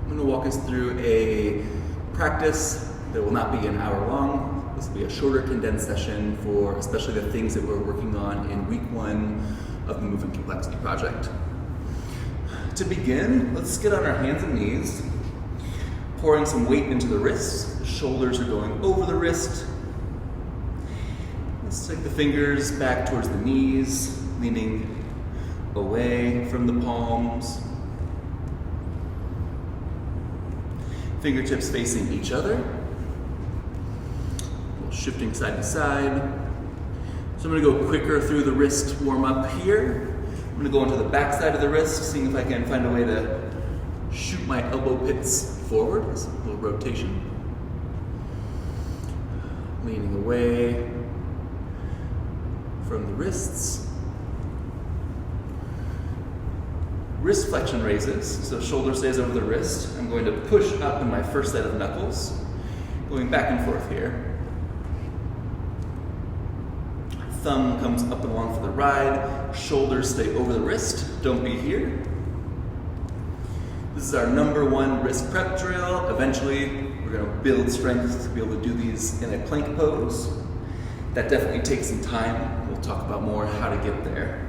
I'm going to walk us through a practice that will not be an hour long. This will be a shorter, condensed session for especially the things that we're working on in week 1 of the Movement Complexity Project. To begin, let's get on our hands and knees, pouring some weight into the wrists. The shoulders are going over the wrist. Let's take the fingers back towards the knees, leaning away from the palms. Fingertips facing each other. Shifting side to side. So I'm going to go quicker through the wrist warm up here. I'm going to go into the back side of the wrist, seeing if I can find a way to shoot my elbow pits forward. This little rotation. Leaning away from the wrists. Wrist flexion raises, so shoulder stays over the wrist. I'm going to push up in my first set of knuckles, going back and forth here. Thumb comes up and along for the ride. Shoulders stay over the wrist. Don't be here. This is our number 1 wrist prep drill. Eventually, we're going to build strength to be able to do these in a plank pose. That definitely takes some time. We'll talk about more how to get there.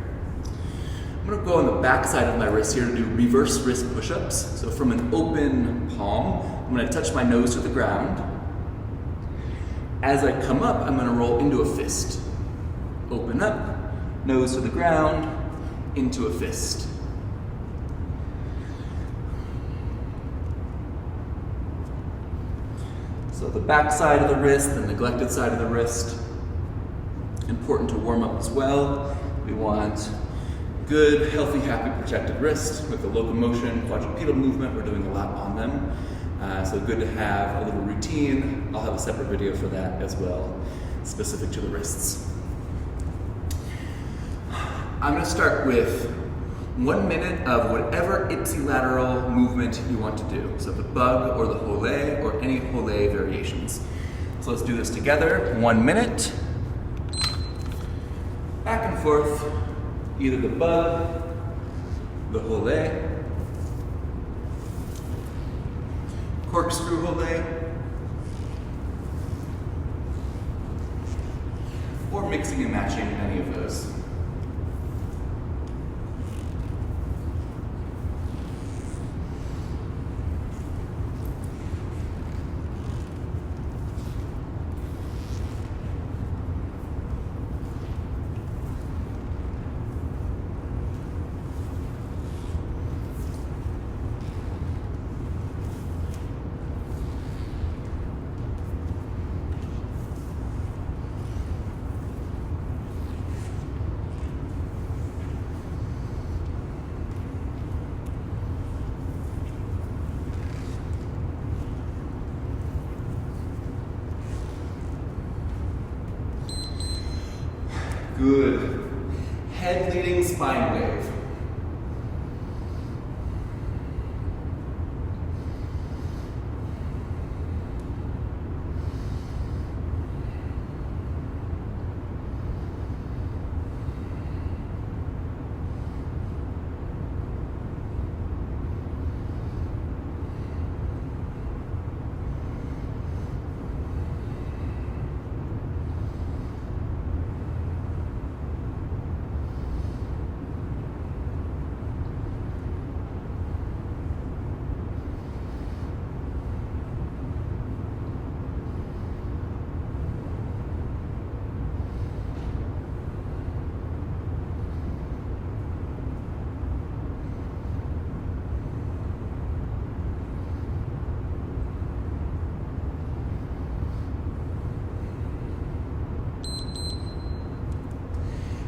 I'm going to go on the back side of my wrist here to do reverse wrist push-ups. So from an open palm, I'm going to touch my nose to the ground. As I come up, I'm going to roll into a fist. Open up, nose to the ground, into a fist. So the back side of the wrist, the neglected side of the wrist, important to warm up as well. We want good, healthy, happy, protected wrist with the locomotion, quadrupedal movement. We're doing a lot on them. So good to have a little routine. I'll have a separate video for that as well, specific to the wrists. I'm going to start with 1 minute of whatever ipsilateral movement you want to do. So the bug or the hole or any hole variations. So let's do this together. 1 minute. Back and forth. Either the bug, the hole, corkscrew hole, or mixing and matching any of those. Good. Head leading spine wave.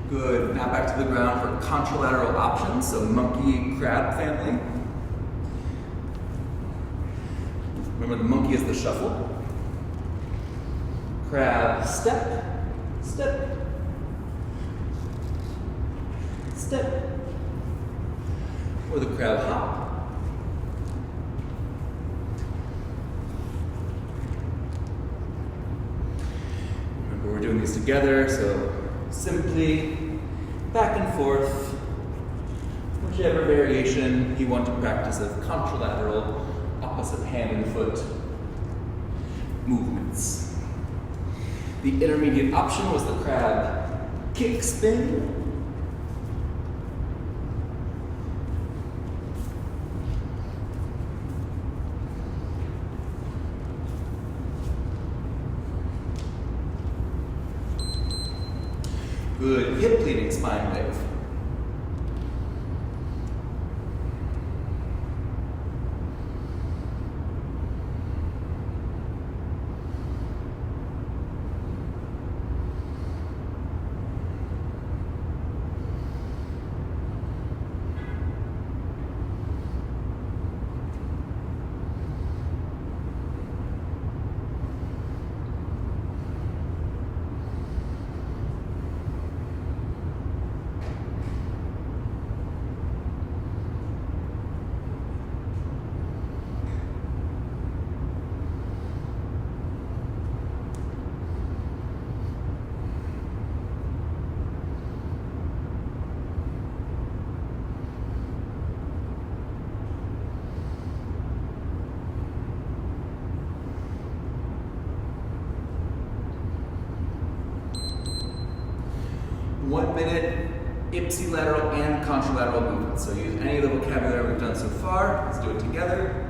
Good. Now back to the ground for contralateral options, so monkey crab family. Remember, the monkey is the shuffle. Crab step, step, step. Or the crab hop. Remember, we're doing these together, so simply back and forth, whichever variation you want to practice of contralateral opposite hand and foot movements. The intermediate option was the crab kick spin. Good, hip leading spine wave. Ipsilateral and contralateral movements. So use any of the vocabulary we've done so far. Let's do it together.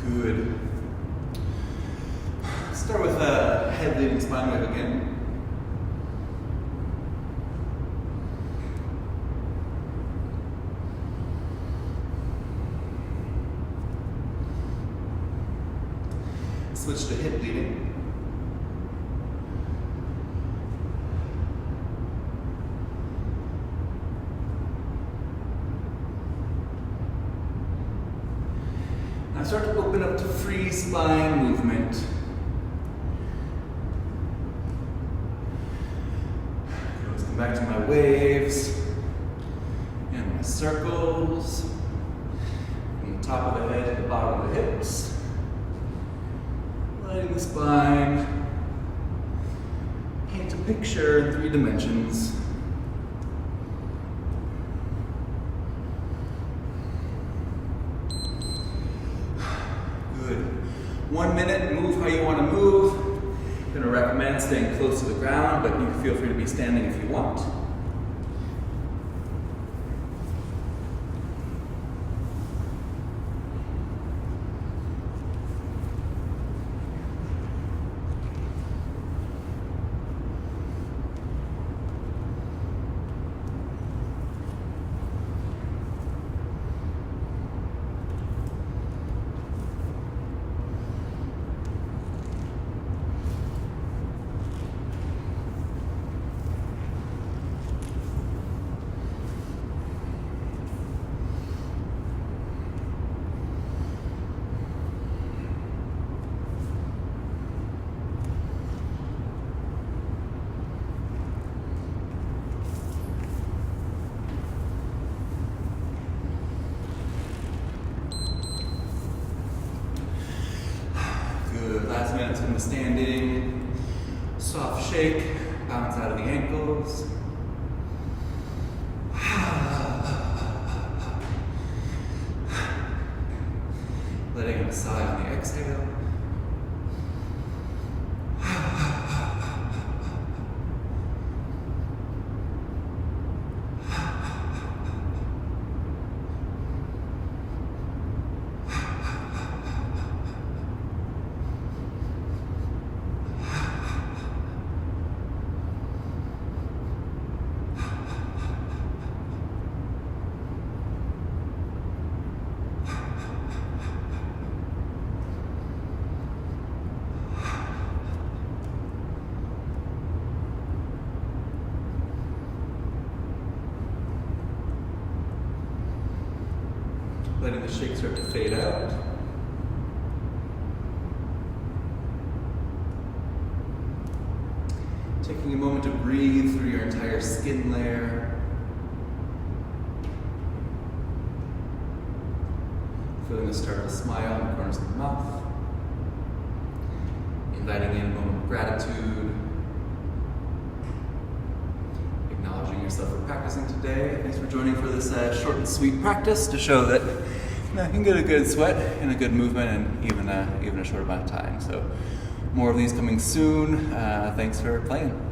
Good. Start with a head leading spine wave again. Switch to hip leading. Now start to open up to free spine movement. Let's come back to my waves and my circles. From the top of the head to the bottom of the hips. Lighting the spine. Paint a picture in 3 dimensions. Good. 1 minute, move how you want to move. I'm going to recommend staying close to the ground, but you can feel free to be standing if you want. Last minute's in the standing, soft shake, bounce out of the ankles. Letting it sigh on the exhale. letting the shake start to fade out. Taking a moment to breathe through your entire skin layer. Feeling the start of a smile in the corners of the mouth. Inviting in a moment of gratitude. Acknowledging yourself for practicing today. Thanks for joining for this short and sweet practice to show that I can get a good sweat and a good movement and even a short amount of time. So more of these coming soon. Thanks for playing.